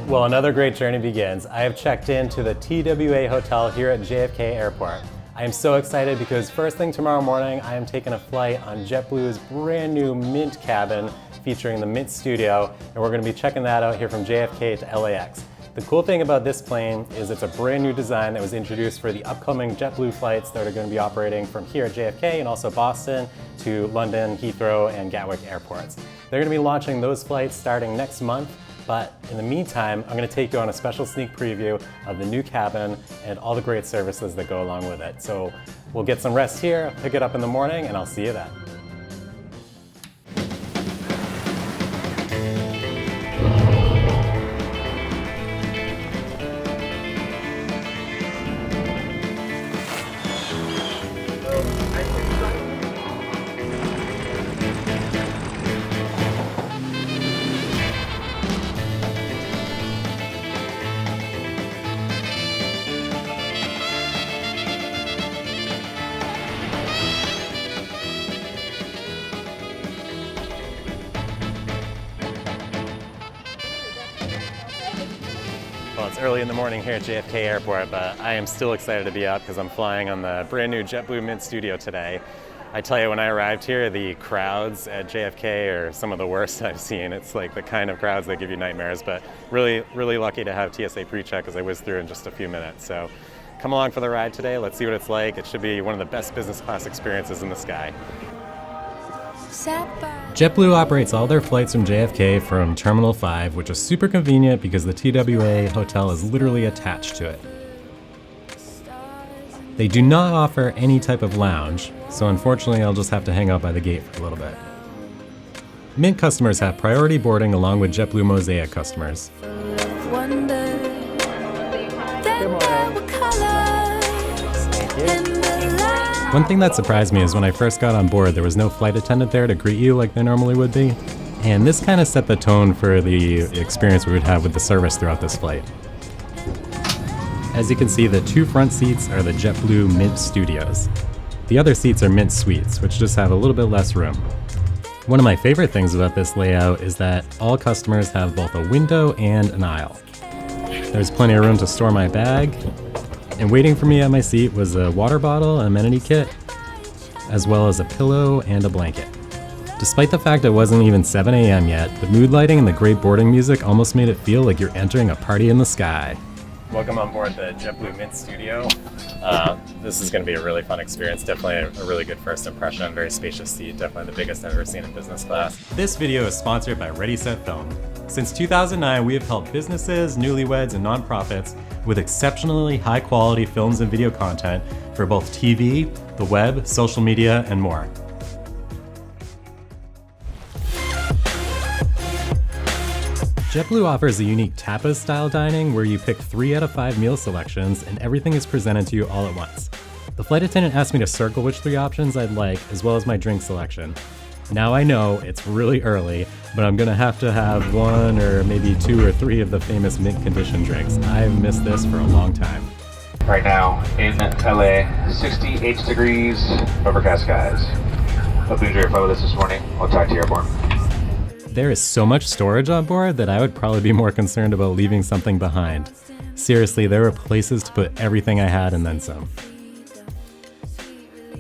Well, another great journey begins. I have checked into the TWA hotel here at JFK Airport. I am so excited because first thing tomorrow morning, I am taking a flight on JetBlue's brand new Mint cabin featuring the Mint Studio, and we're going to be checking that out here from JFK to LAX. The cool thing about this plane is it's a brand new design that was introduced for the upcoming JetBlue flights that are going to be operating from here at JFK and also Boston to London, Heathrow, and Gatwick airports. They're going to be launching those flights starting next month. But in the meantime, I'm going to take you on a special sneak preview of the new cabin and all the great services that go along with it. So we'll get some rest here, pick it up in the morning, and I'll see you then. Well, it's early in the morning here at JFK Airport, but I am still excited to be up because I'm flying on the brand new JetBlue Mint Studio today. I tell you, when I arrived here, the crowds at JFK are some of the worst I've seen. It's like the kind of crowds that give you nightmares, but really lucky to have TSA pre-check as I whizzed through in just a few minutes. So come along for the ride today. Let's see what it's like. It should be one of the best business class experiences in the sky. JetBlue operates all their flights from JFK from Terminal 5, which is super convenient because the TWA hotel is literally attached to it. They do not offer any type of lounge, so unfortunately I'll just have to hang out by the gate for a little bit. Mint customers have priority boarding along with JetBlue Mosaic customers. One thing that surprised me is when I first got on board, there was no flight attendant there to greet you like there normally would be. And this kind of set the tone for the experience we would have with the service throughout this flight. As you can see, the two front seats are the JetBlue Mint Studios. The other seats are Mint Suites, which just have a little bit less room. One of my favorite things about this layout is that all customers have both a window and an aisle. There's plenty of room to store my bag, and waiting for me at my seat was a water bottle, an amenity kit, as well as a pillow and a blanket. Despite the fact it wasn't even 7 a.m. yet, the mood lighting and the great boarding music almost made it feel like you're entering a party in the sky. Welcome on board the JetBlue Mint Studio. This is going to be a really fun experience, definitely a really good first impression, very spacious seat, definitely the biggest I've ever seen in business class. This video is sponsored by Ready Set Film. Since 2009, we have helped businesses, newlyweds, and nonprofits with exceptionally high quality films and video content for both TV, the web, social media, and more. JetBlue offers a unique tapas-style dining where you pick 3 out of 5 meal selections and everything is presented to you all at once. The flight attendant asked me to circle which 3 options I'd like, as well as my drink selection. Now I know it's really early, but I'm gonna have to have 1 or maybe 2 or 3 of the famous mint condition drinks. I've missed this for a long time. Right now in LA, 68 degrees, overcast skies. Hope you enjoy your flight with us this morning. I'll talk to you airborne. There is so much storage on board that I would probably be more concerned about leaving something behind. Seriously, there were places to put everything I had and then some.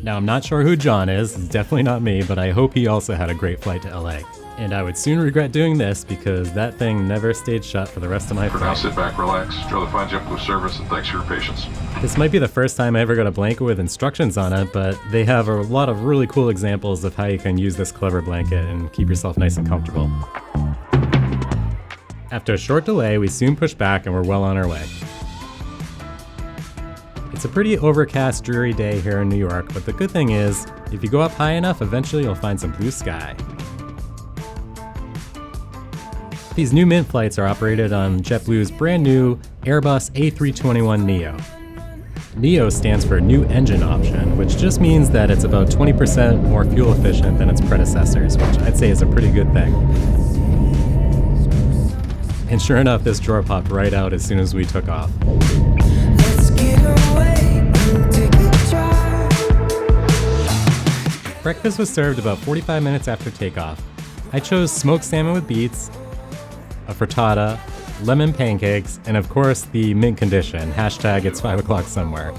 Now, I'm not sure who John is, it's definitely not me, but I hope he also had a great flight to LA. And I would soon regret doing this because that thing never stayed shut for the rest of my flight. For now, sit back, relax, enjoy the fine JetBlue service, and thanks for your patience. This might be the first time I ever got a blanket with instructions on it, but they have a lot of really cool examples of how you can use this clever blanket and keep yourself nice and comfortable. After a short delay, we soon pushed back and we're well on our way. It's a pretty overcast, dreary day here in New York, but the good thing is, if you go up high enough, eventually you'll find some blue sky. These new Mint flights are operated on JetBlue's brand new Airbus A321neo. NEO stands for New Engine Option, which just means that it's about 20% more fuel efficient than its predecessors, which I'd say is a pretty good thing. And sure enough, this drawer popped right out as soon as we took off. Breakfast was served about 45 minutes after takeoff. I chose smoked salmon with beets, a frittata, lemon pancakes, and of course the mint condition. Hashtag it's 5 o'clock somewhere.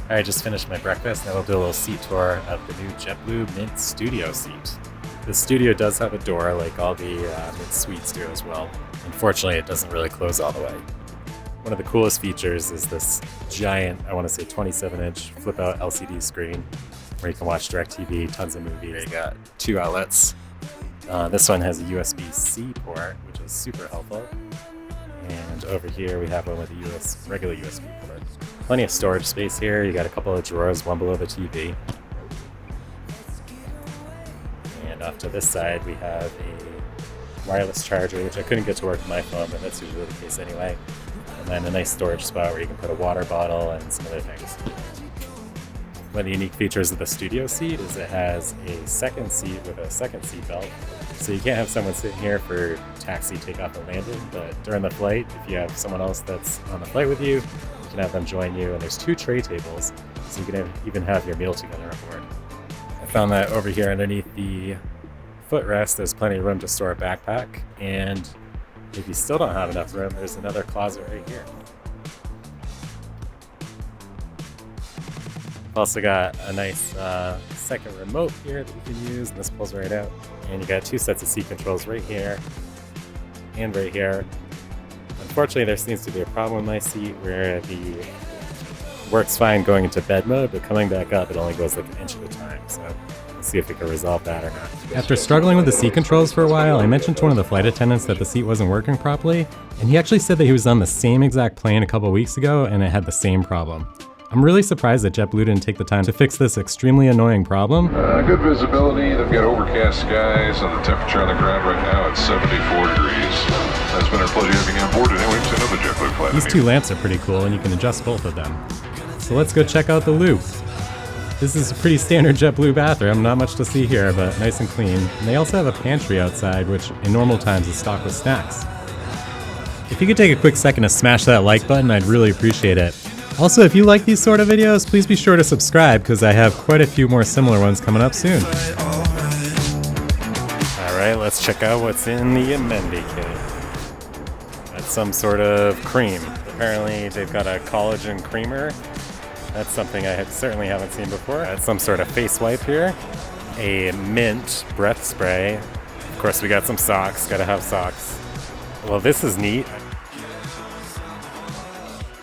I just finished my breakfast, and we'll do a little seat tour of the new JetBlue Mint Studio seat. The studio does have a door like all the Mint suites do as well. Unfortunately, it doesn't really close all the way. One of the coolest features is this giant, I want to say 27-inch flip-out LCD screen where you can watch DirecTV, tons of movies. You got 2 outlets. This one has a USB-C port, which is super helpful. And over here we have one with a regular USB port. Plenty of storage space here. You got a couple of drawers, one below the TV. And off to this side we have a wireless charger, which I couldn't get to work with my phone, but that's usually the case anyway. And then a nice storage spot where you can put a water bottle and some other things. One of the unique features of the studio seat is it has a second seat with a second seat belt. So you can't have someone sitting here for taxi, takeoff, and landing, but during the flight, if you have someone else that's on the flight with you, you can have them join you. And there's 2 tray tables, so you can even have your meal together on board. I found that over here underneath the footrest, there's plenty of room to store a backpack, and if you still don't have enough room, there's another closet right here. I've also got a nice second remote here that you can use, and this pulls right out. And you got 2 sets of seat controls right here and right here. Unfortunately, there seems to be a problem with my seat where the works fine going into bed mode, but coming back up, it only goes like an inch at a time. So let's see if we can resolve that or not. After struggling with the seat controls for a while, I mentioned to one of the flight attendants that the seat wasn't working properly, and he actually said that he was on the same exact plane a couple weeks ago and it had the same problem. I'm really surprised that JetBlue didn't take the time to fix this extremely annoying problem. Good visibility. They've got overcast skies, and the temperature on the ground right now at 74 degrees. It's been our pleasure having you on board anyway to another JetBlue flight. These 2 lamps are pretty cool, and you can adjust both of them. So let's go check out the loo. This is a pretty standard JetBlue bathroom, not much to see here, but nice and clean. And they also have a pantry outside, which in normal times is stocked with snacks. If you could take a quick second to smash that like button, I'd really appreciate it. Also, if you like these sort of videos, please be sure to subscribe because I have quite a few more similar ones coming up soon. Alright, let's check out what's in the amenity kit. That's some sort of cream. Apparently they've got a collagen creamer. That's something I certainly haven't seen before. That's some sort of face wipe here. A mint breath spray. Of course we got some socks, gotta have socks. Well, this is neat.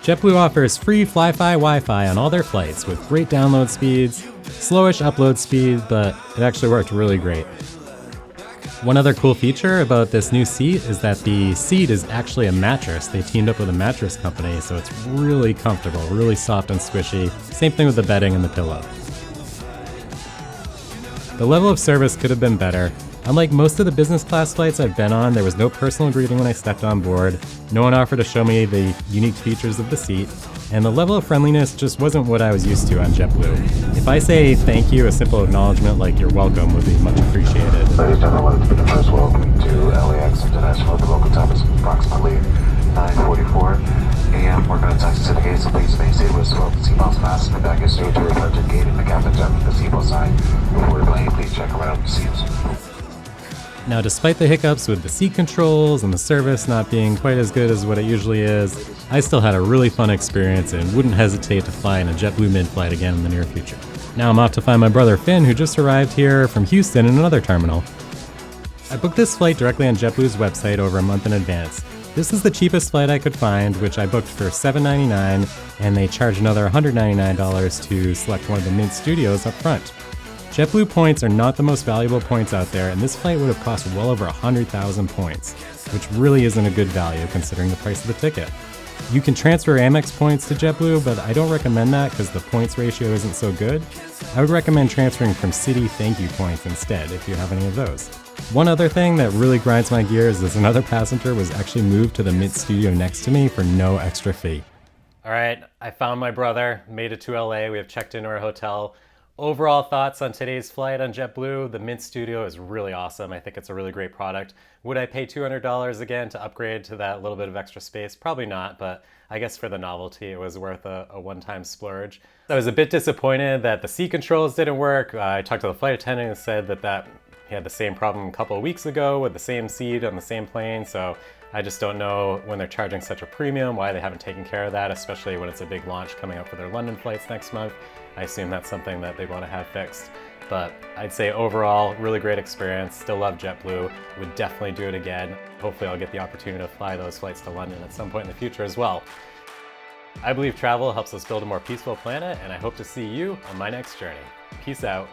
JetBlue offers free Fly-Fi Wi-Fi on all their flights with great download speeds, slowish upload speed, but it actually worked really great. One other cool feature about this new seat is that the seat is actually a mattress. They teamed up with a mattress company, so it's really comfortable, really soft and squishy. Same thing with the bedding and the pillow. The level of service could have been better. Unlike most of the business class flights I've been on, there was no personal greeting when I stepped on board, no one offered to show me the unique features of the seat, and the level of friendliness just wasn't what I was used to on JetBlue. If I say thank you, a simple acknowledgement like you're welcome would be much appreciated. Ladies and gentlemen, the first welcome to LAX International. The local time is approximately 9:44 a.m. We're going to taxi to the gate, so please stay safe with seatbelts fastened and baggage stowed to the electric gate in the cabin jump the seatbelt sign. Before delaying, please check around the seats. Now, despite the hiccups with the seat controls and the service not being quite as good as what it usually is, I still had a really fun experience and wouldn't hesitate to fly in a JetBlue Mint flight again in the near future. Now I'm off to find my brother Finn, who just arrived here from Houston in another terminal. I booked this flight directly on JetBlue's website over a month in advance. This is the cheapest flight I could find, which I booked for $7.99, and they charge another $199 to select one of the Mint Studios up front. JetBlue points are not the most valuable points out there, and this flight would have cost well over 100,000 points, which really isn't a good value considering the price of the ticket. You can transfer Amex points to JetBlue, but I don't recommend that because the points ratio isn't so good. I would recommend transferring from Citi Thank You points instead if you have any of those. One other thing that really grinds my gears is another passenger was actually moved to the Mint Studio next to me for no extra fee. All right, I found my brother, made it to LA, we have checked into our hotel. Overall thoughts on today's flight on JetBlue, the Mint Studio is really awesome. I think it's a really great product. Would I pay $200 again to upgrade to that little bit of extra space? Probably not, but I guess for the novelty, it was worth a one-time splurge. I was a bit disappointed that the seat controls didn't work. I talked to the flight attendant and said that He had the same problem a couple of weeks ago with the same seat on the same plane, so I just don't know when they're charging such a premium why they haven't taken care of that, especially when it's a big launch coming up for their London flights next month. I assume that's something that they want to have fixed. But I'd say overall, really great experience. Still love JetBlue. Would definitely do it again. Hopefully I'll get the opportunity to fly those flights to London at some point in the future as well. I believe travel helps us build a more peaceful planet, and I hope to see you on my next journey. Peace out.